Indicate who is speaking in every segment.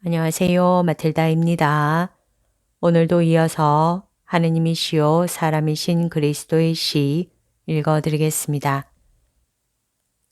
Speaker 1: 안녕하세요. 마틸다입니다. 오늘도 이어서 하느님이시요 사람이신 그리스도의 시 읽어드리겠습니다.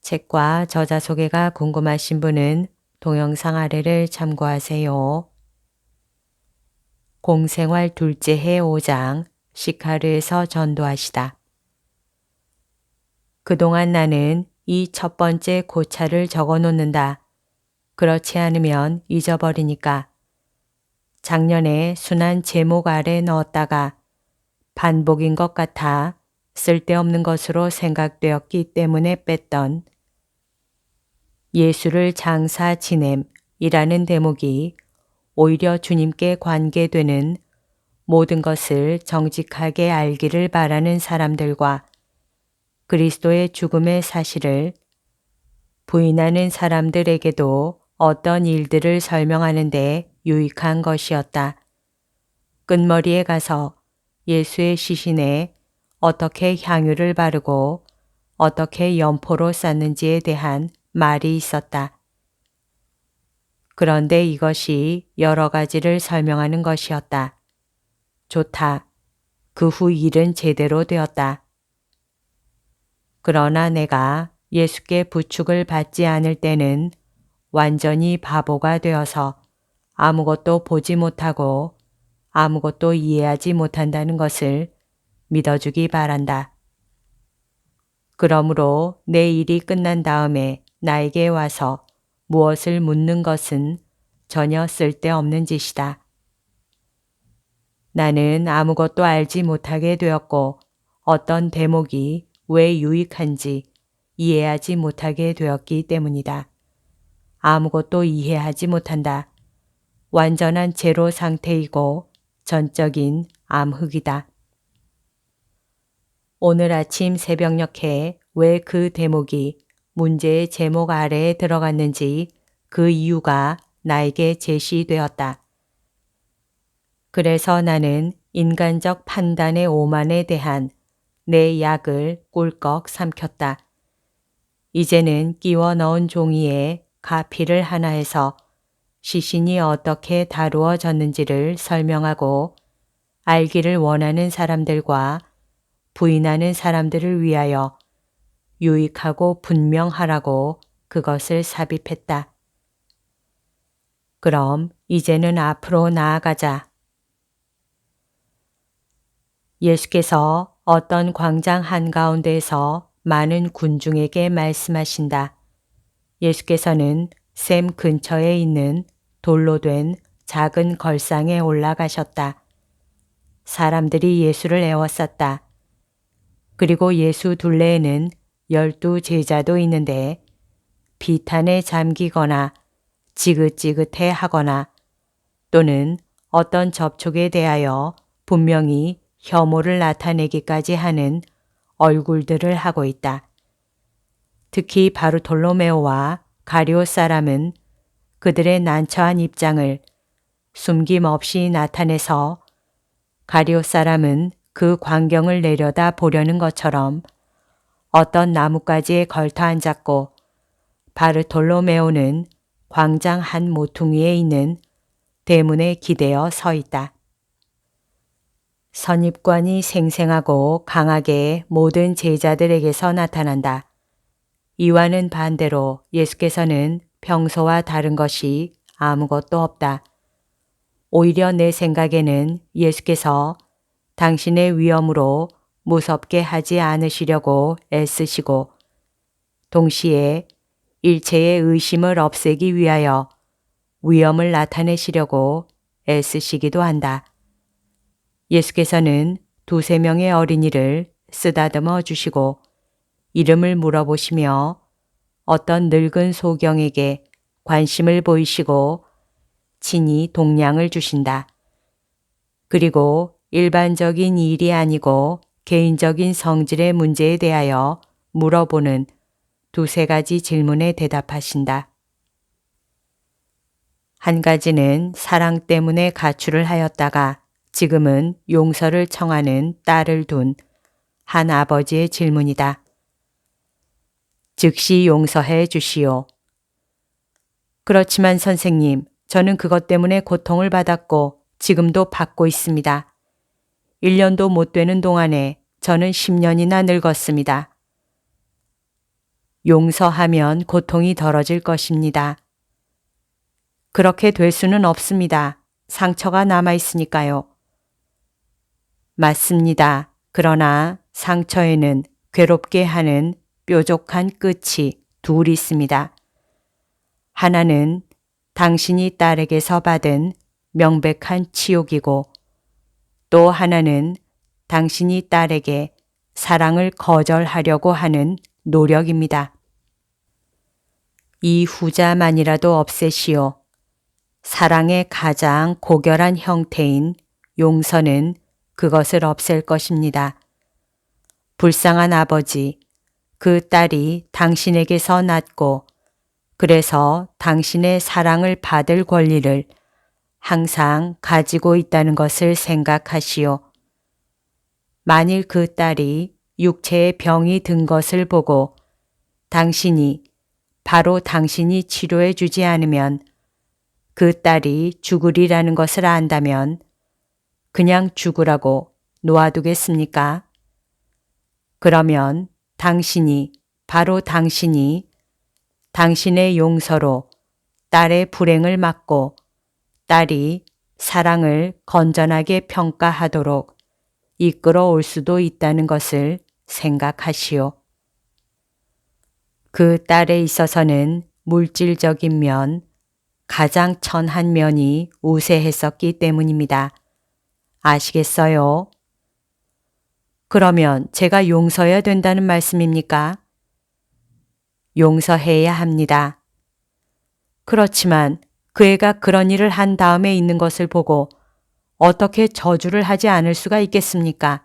Speaker 1: 책과 저자 소개가 궁금하신 분은 동영상 아래를 참고하세요. 공생활 둘째 해 5장 시카르에서 전도하시다. 그동안 나는 이 첫 번째 고찰을 적어 놓는다. 그렇지 않으면 잊어버리니까. 작년에 순한 제목 아래 넣었다가 반복인 것 같아 쓸데없는 것으로 생각되었기 때문에 뺐던 예수를 장사 지냄이라는 대목이 오히려 주님께 관계되는 모든 것을 정직하게 알기를 바라는 사람들과 그리스도의 죽음의 사실을 부인하는 사람들에게도 어떤 일들을 설명하는 데 유익한 것이었다. 끝머리에 가서 예수의 시신에 어떻게 향유를 바르고 어떻게 연포로 쌌는지에 대한 말이 있었다. 그런데 이것이 여러 가지를 설명하는 것이었다. 좋다. 그 후 일은 제대로 되었다. 그러나 내가 예수께 부축을 받지 않을 때는 완전히 바보가 되어서 아무것도 보지 못하고 아무것도 이해하지 못한다는 것을 믿어주기 바란다. 그러므로 내 일이 끝난 다음에 나에게 와서 무엇을 묻는 것은 전혀 쓸데없는 짓이다. 나는 아무것도 알지 못하게 되었고 어떤 대목이 왜 유익한지 이해하지 못하게 되었기 때문이다. 아무것도 이해하지 못한다. 완전한 제로 상태이고 전적인 암흑이다. 오늘 아침 새벽녘에 왜 그 대목이 문제의 제목 아래에 들어갔는지 그 이유가 나에게 제시되었다. 그래서 나는 인간적 판단의 오만에 대한 내 약을 꿀꺽 삼켰다. 이제는 끼워 넣은 종이에 가피를 하나 해서 시신이 어떻게 다루어졌는지를 설명하고 알기를 원하는 사람들과 부인하는 사람들을 위하여 유익하고 분명하라고 그것을 삽입했다. 그럼 이제는 앞으로 나아가자. 예수께서 어떤 광장 한가운데에서 많은 군중에게 말씀하신다. 예수께서는 샘 근처에 있는 돌로 된 작은 걸상에 올라가셨다. 사람들이 예수를 에워쌌다. 그리고 예수 둘레에는 12 제자도 있는데 비탄에 잠기거나 지긋지긋해 하거나 또는 어떤 접촉에 대하여 분명히 혐오를 나타내기까지 하는 얼굴들을 하고 있다. 특히 바르톨로메오와 가룟 사람은 그들의 난처한 입장을 숨김없이 나타내서 가룟 사람은 그 광경을 내려다 보려는 것처럼 어떤 나뭇가지에 걸터 앉았고 바르톨로메오는 광장 한 모퉁이에 있는 대문에 기대어 서 있다. 선입관이 생생하고 강하게 모든 제자들에게서 나타난다. 이와는 반대로 예수께서는 평소와 다른 것이 아무것도 없다. 오히려 내 생각에는 예수께서 당신의 위험으로 무섭게 하지 않으시려고 애쓰시고 동시에 일체의 의심을 없애기 위하여 위험을 나타내시려고 애쓰시기도 한다. 예수께서는 2-3명의 어린이를 쓰다듬어 주시고 이름을 물어보시며 어떤 늙은 소경에게 관심을 보이시고 친히 동량을 주신다. 그리고 일반적인 일이 아니고 개인적인 성질의 문제에 대하여 물어보는 2-3가지 질문에 대답하신다. 한 가지는 사랑 때문에 가출을 하였다가 지금은 용서를 청하는 딸을 둔 한 아버지의 질문이다. 즉시 용서해 주시오. 그렇지만 선생님, 저는 그것 때문에 고통을 받았고 지금도 받고 있습니다. 1년도 못 되는 동안에 저는 10년이나 늙었습니다. 용서하면 고통이 덜어질 것입니다. 그렇게 될 수는 없습니다. 상처가 남아있으니까요. 맞습니다. 그러나 상처에는 괴롭게 하는 뾰족한 끝이 둘 있습니다. 하나는 당신이 딸에게서 받은 명백한 치욕이고 또 하나는 당신이 딸에게 사랑을 거절하려고 하는 노력입니다. 이 후자만이라도 없애시오. 사랑의 가장 고결한 형태인 용서는 그것을 없앨 것입니다. 불쌍한 아버지, 그 딸이 당신에게서 낳고 그래서 당신의 사랑을 받을 권리를 항상 가지고 있다는 것을 생각하시오. 만일 그 딸이 육체에 병이 든 것을 보고 당신이 바로 당신이 치료해 주지 않으면 그 딸이 죽으리라는 것을 안다면 그냥 죽으라고 놓아두겠습니까? 그러면 바로 당신이 당신의 용서로 딸의 불행을 막고 딸이 사랑을 건전하게 평가하도록 이끌어 올 수도 있다는 것을 생각하시오. 그 딸에 있어서는 물질적인 면, 가장 천한 면이 우세했었기 때문입니다. 아시겠어요? 그러면 제가 용서해야 된다는 말씀입니까? 용서해야 합니다. 그렇지만 그 애가 그런 일을 한 다음에 있는 것을 보고 어떻게 저주를 하지 않을 수가 있겠습니까?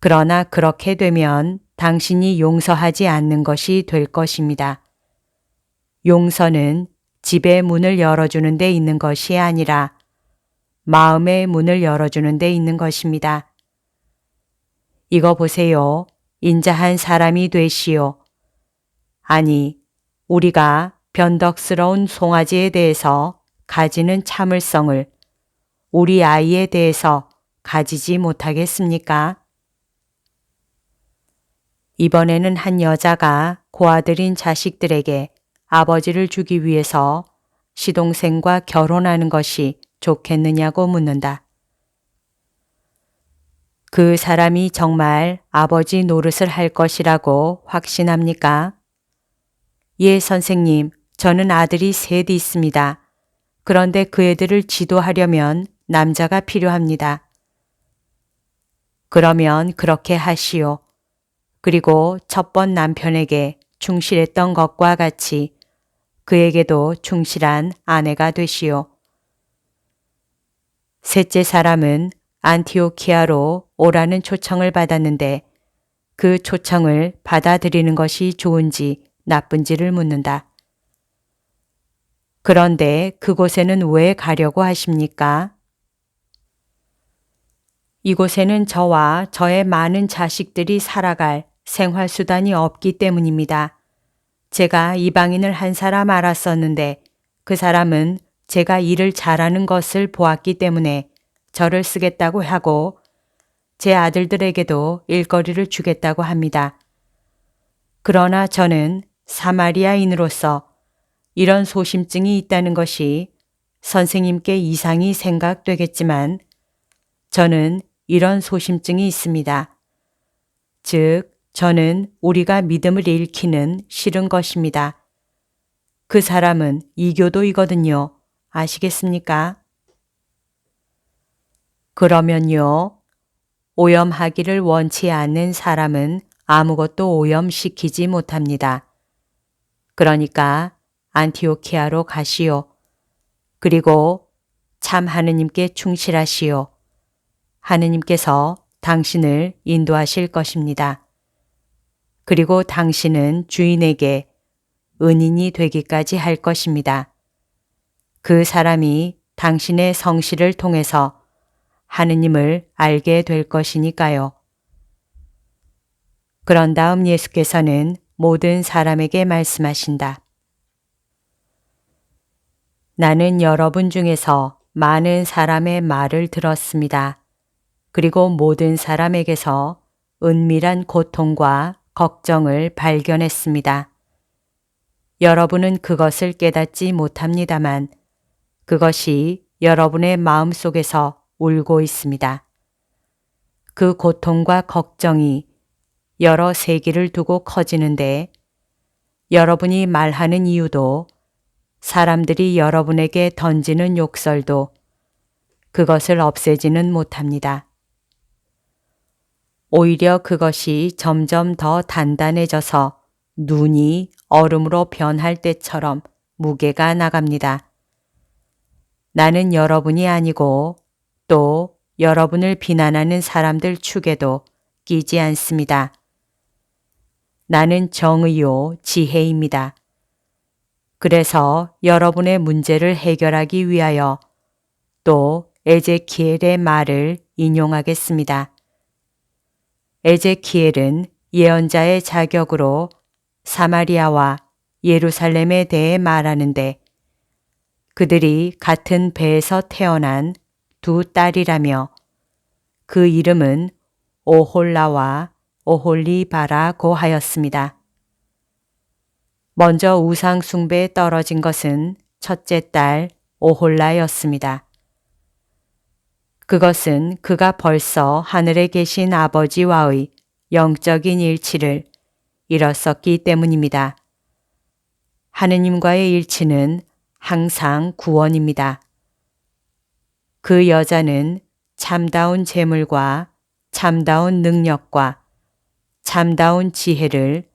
Speaker 1: 그러나 그렇게 되면 당신이 용서하지 않는 것이 될 것입니다. 용서는 집의 문을 열어주는 데 있는 것이 아니라 마음의 문을 열어주는 데 있는 것입니다. 이거 보세요. 인자한 사람이 되시오. 아니, 우리가 변덕스러운 송아지에 대해서 가지는 참을성을 우리 아이에 대해서 가지지 못하겠습니까? 이번에는 한 여자가 고아들인 자식들에게 아버지를 주기 위해서 시동생과 결혼하는 것이 좋겠느냐고 묻는다. 그 사람이 정말 아버지 노릇을 할 것이라고 확신합니까? 예, 선생님. 저는 아들이 셋 있습니다. 그런데 그 애들을 지도하려면 남자가 필요합니다. 그러면 그렇게 하시오. 그리고 첫 번 남편에게 충실했던 것과 같이 그에게도 충실한 아내가 되시오. 셋째 사람은 안티오키아로 오라는 초청을 받았는데 그 초청을 받아들이는 것이 좋은지 나쁜지를 묻는다. 그런데 그곳에는 왜 가려고 하십니까? 이곳에는 저와 저의 많은 자식들이 살아갈 생활수단이 없기 때문입니다. 제가 이방인을 한 사람 알았었는데 그 사람은 제가 일을 잘하는 것을 보았기 때문에 저를 쓰겠다고 하고 제 아들들에게도 일거리를 주겠다고 합니다. 그러나 저는 사마리아인으로서 이런 소심증이 있다는 것이 선생님께 이상이 생각되겠지만 저는 이런 소심증이 있습니다. 즉, 저는 우리가 믿음을 잃기는 싫은 것입니다. 그 사람은 이교도이거든요. 아시겠습니까? 그러면요. 오염하기를 원치 않는 사람은 아무것도 오염시키지 못합니다. 그러니까 안티오키아로 가시오. 그리고 참 하느님께 충실하시오. 하느님께서 당신을 인도하실 것입니다. 그리고 당신은 주인에게 은인이 되기까지 할 것입니다. 그 사람이 당신의 성실을 통해서 하느님을 알게 될 것이니까요. 그런 다음 예수께서는 모든 사람에게 말씀하신다. 나는 여러분 중에서 많은 사람의 말을 들었습니다. 그리고 모든 사람에게서 은밀한 고통과 걱정을 발견했습니다. 여러분은 그것을 깨닫지 못합니다만 그것이 여러분의 마음속에서 울고 있습니다. 그 고통과 걱정이 여러 세기를 두고 커지는데 여러분이 말하는 이유도 사람들이 여러분에게 던지는 욕설도 그것을 없애지는 못합니다. 오히려 그것이 점점 더 단단해져서 눈이 얼음으로 변할 때처럼 무게가 나갑니다. 나는 여러분이 아니고 또 여러분을 비난하는 사람들 축에도 끼지 않습니다. 나는 정의요 지혜입니다. 그래서 여러분의 문제를 해결하기 위하여 또 에제키엘의 말을 인용하겠습니다. 에제키엘은 예언자의 자격으로 사마리아와 예루살렘에 대해 말하는데 그들이 같은 배에서 태어난 두 딸이라며 그 이름은 오홀라와 오홀리바라고 하였습니다. 먼저 우상 숭배에 떨어진 것은 첫째 딸 오홀라였습니다. 그것은 그가 벌써 하늘에 계신 아버지와의 영적인 일치를 잃었었기 때문입니다. 하느님과의 일치는 항상 구원입니다. 그 여자는 참다운 재물과 참다운 능력과 참다운 지혜를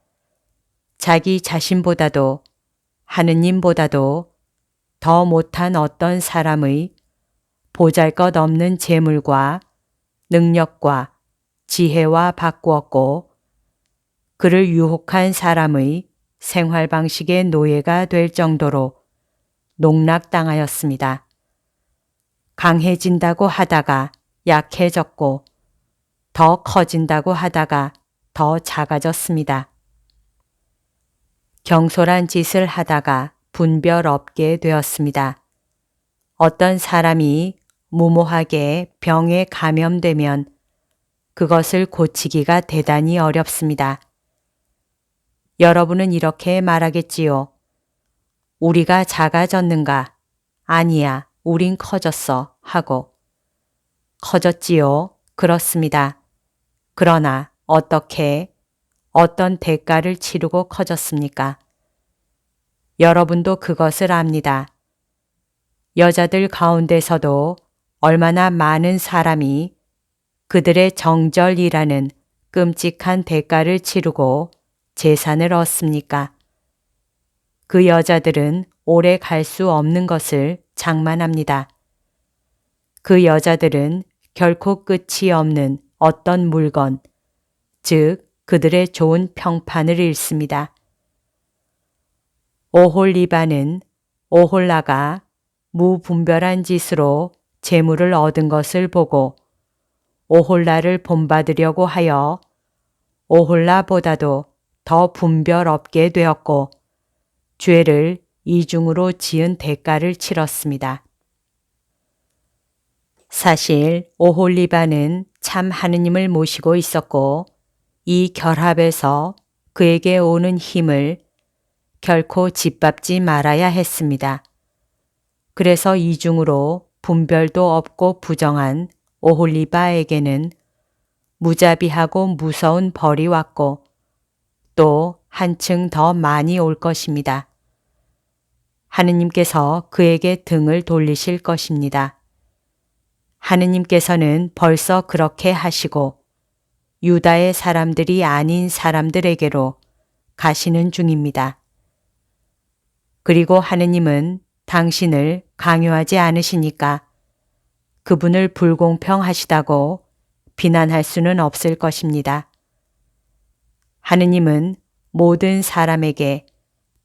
Speaker 1: 자기 자신보다도 하느님보다도 더 못한 어떤 사람의 보잘것없는 재물과 능력과 지혜와 바꾸었고 그를 유혹한 사람의 생활 방식의 노예가 될 정도로 농락당하였습니다. 강해진다고 하다가 약해졌고 더 커진다고 하다가 더 작아졌습니다. 경솔한 짓을 하다가 분별 없게 되었습니다. 어떤 사람이 무모하게 병에 감염되면 그것을 고치기가 대단히 어렵습니다. 여러분은 이렇게 말하겠지요. 우리가 작아졌는가? 아니야, 우린 커졌어. 하고. 커졌지요. 그렇습니다. 그러나 어떻게, 어떤 대가를 치르고 커졌습니까? 여러분도 그것을 압니다. 여자들 가운데서도 얼마나 많은 사람이 그들의 정절이라는 끔찍한 대가를 치르고 재산을 얻습니까? 그 여자들은 오래 갈 수 없는 것을 장만합니다. 그 여자들은 결코 끝이 없는 어떤 물건, 즉 그들의 좋은 평판을 잃습니다. 오홀리바는 오홀라가 무분별한 짓으로 재물을 얻은 것을 보고 오홀라를 본받으려고 하여 오홀라보다도 더 분별 없게 되었고 죄를 이중으로 지은 대가를 치렀습니다. 사실 오홀리바는 참 하느님을 모시고 있었고 이 결합에서 그에게 오는 힘을 결코 짓밟지 말아야 했습니다. 그래서 이중으로 분별도 없고 부정한 오홀리바에게는 무자비하고 무서운 벌이 왔고 또 한층 더 많이 올 것입니다. 하느님께서 그에게 등을 돌리실 것입니다. 하느님께서는 벌써 그렇게 하시고 유다의 사람들이 아닌 사람들에게로 가시는 중입니다. 그리고 하느님은 당신을 강요하지 않으시니까 그분을 불공평하시다고 비난할 수는 없을 것입니다. 하느님은 모든 사람에게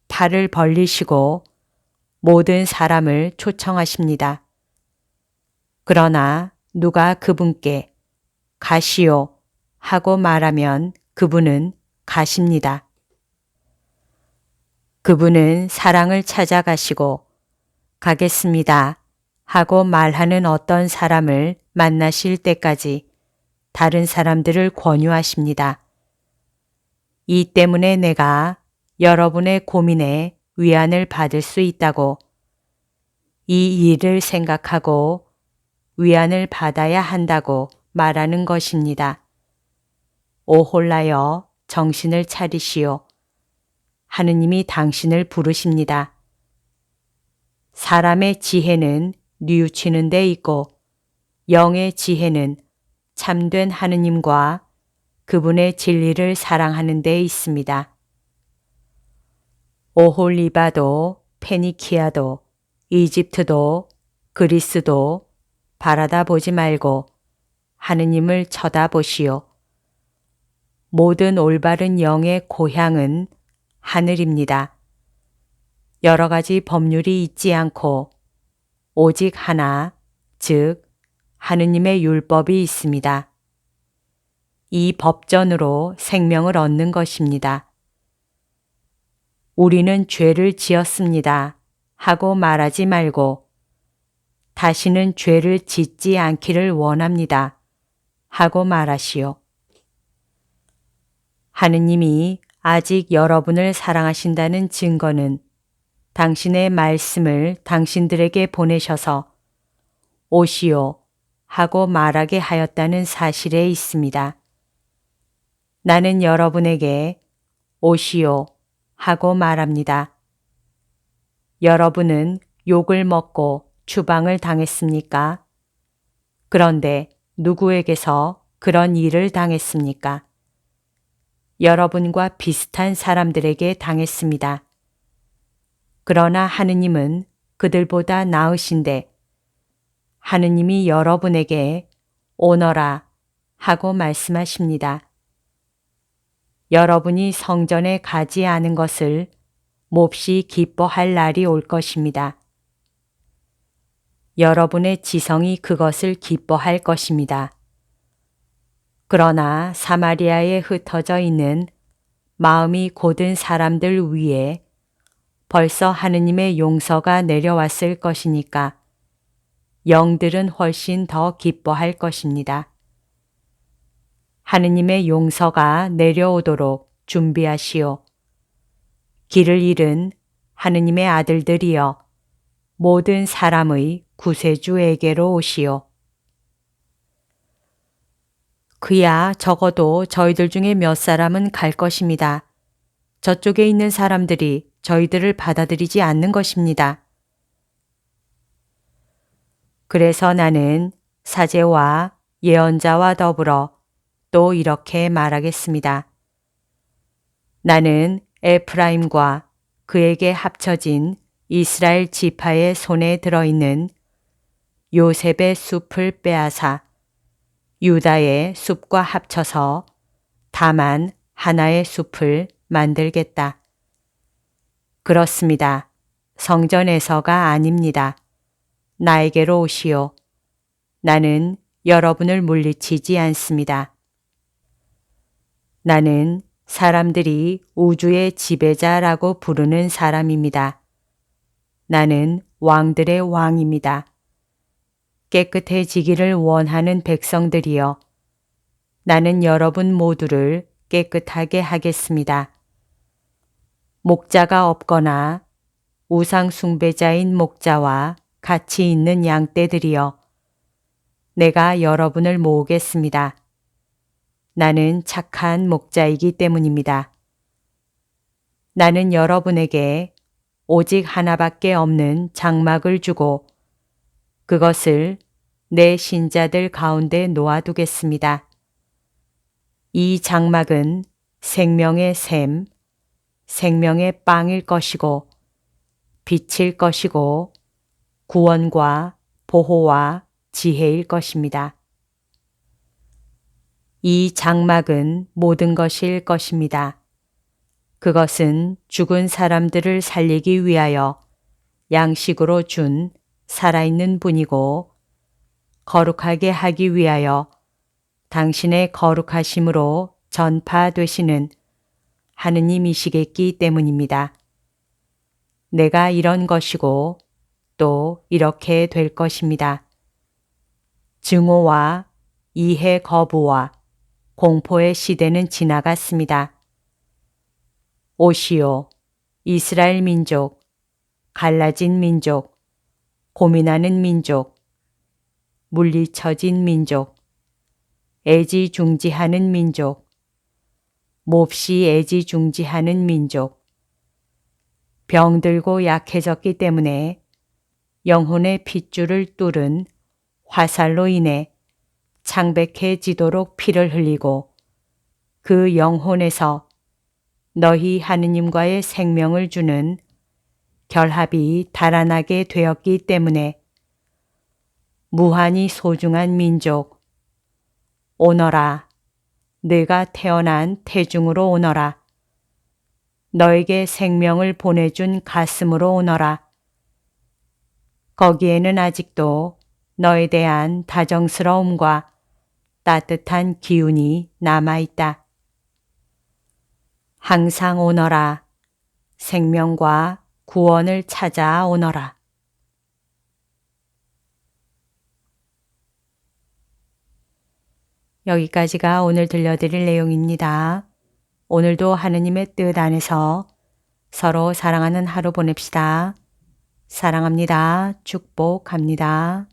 Speaker 1: 팔을 벌리시고 모든 사람을 초청하십니다. 그러나 누가 그분께 가시오 하고 말하면 그분은 가십니다. 그분은 사랑을 찾아가시고 가겠습니다 하고 말하는 어떤 사람을 만나실 때까지 다른 사람들을 권유하십니다. 이 때문에 내가 여러분의 고민에 위안을 받을 수 있다고, 이 일을 생각하고 위안을 받아야 한다고 말하는 것입니다. 오홀라여 정신을 차리시오. 하느님이 당신을 부르십니다. 사람의 지혜는 뉘우치는 데 있고 영의 지혜는 참된 하느님과 그분의 진리를 사랑하는 데 있습니다. 오홀리바도 페니키아도 이집트도 그리스도 바라다 보지 말고 하느님을 쳐다보시오. 모든 올바른 영의 고향은 하늘입니다. 여러 가지 법률이 있지 않고 오직 하나, 즉 하느님의 율법이 있습니다. 이 법전으로 생명을 얻는 것입니다. 우리는 죄를 지었습니다 하고 말하지 말고 다시는 죄를 짓지 않기를 원합니다 하고 말하시오. 하느님이 아직 여러분을 사랑하신다는 증거는 당신의 말씀을 당신들에게 보내셔서 오시오 하고 말하게 하였다는 사실에 있습니다. 나는 여러분에게 오시오 하고 말합니다. 여러분은 욕을 먹고 추방을 당했습니까? 그런데 누구에게서 그런 일을 당했습니까? 여러분과 비슷한 사람들에게 당했습니다. 그러나 하느님은 그들보다 나으신데 하느님이 여러분에게 오너라 하고 말씀하십니다. 여러분이 성전에 가지 않은 것을 몹시 기뻐할 날이 올 것입니다. 여러분의 지성이 그것을 기뻐할 것입니다. 그러나 사마리아에 흩어져 있는 마음이 곧은 사람들 위에 벌써 하느님의 용서가 내려왔을 것이니까 영들은 훨씬 더 기뻐할 것입니다. 하느님의 용서가 내려오도록 준비하시오. 길을 잃은 하느님의 아들들이여 모든 사람의 구세주에게로 오시오. 그야 적어도 저희들 중에 몇 사람은 갈 것입니다. 저쪽에 있는 사람들이 저희들을 받아들이지 않는 것입니다. 그래서 나는 사제와 예언자와 더불어 또 이렇게 말하겠습니다. 나는 에프라임과 그에게 합쳐진 이스라엘 지파의 손에 들어있는 요셉의 숲을 빼앗아 유다의 숲과 합쳐서 다만 하나의 숲을 만들겠다. 그렇습니다. 성전에서가 아닙니다. 나에게로 오시오. 나는 여러분을 물리치지 않습니다. 나는 사람들이 우주의 지배자라고 부르는 사람입니다. 나는 왕들의 왕입니다. 깨끗해지기를 원하는 백성들이여, 나는 여러분 모두를 깨끗하게 하겠습니다. 목자가 없거나 우상 숭배자인 목자와 같이 있는 양떼들이여, 내가 여러분을 모으겠습니다. 나는 착한 목자이기 때문입니다. 나는 여러분에게 오직 하나밖에 없는 장막을 주고 그것을 내 신자들 가운데 놓아두겠습니다. 이 장막은 생명의 샘, 생명의 빵일 것이고 빛일 것이고 구원과 보호와 지혜일 것입니다. 이 장막은 모든 것일 것입니다. 그것은 죽은 사람들을 살리기 위하여 양식으로 준 살아있는 분이고 거룩하게 하기 위하여 당신의 거룩하심으로 전파되시는 하느님이시겠기 때문입니다. 내가 이런 것이고 아직도 이렇게 될 것입니다. 증오와 이해 거부와 공포의 시대는 지나갔습니다. 오시오, 이스라엘 민족, 갈라진 민족, 고민하는 민족, 물리쳐진 민족, 애지중지하는 민족, 몹시 애지중지하는 민족, 병들고 약해졌기 때문에 영혼의 핏줄을 뚫은 화살로 인해 창백해지도록 피를 흘리고 그 영혼에서 너희 하느님과의 생명을 주는 결합이 달아나게 되었기 때문에 무한히 소중한 민족, 오너라, 내가 태어난 태중으로 오너라, 너에게 생명을 보내준 가슴으로 오너라. 거기에는 아직도 너에 대한 다정스러움과 따뜻한 기운이 남아있다. 항상 오너라. 생명과 구원을 찾아 오너라. 여기까지가 오늘 들려드릴 내용입니다. 오늘도 하느님의 뜻 안에서 서로 사랑하는 하루 보냅시다. 사랑합니다. 축복합니다.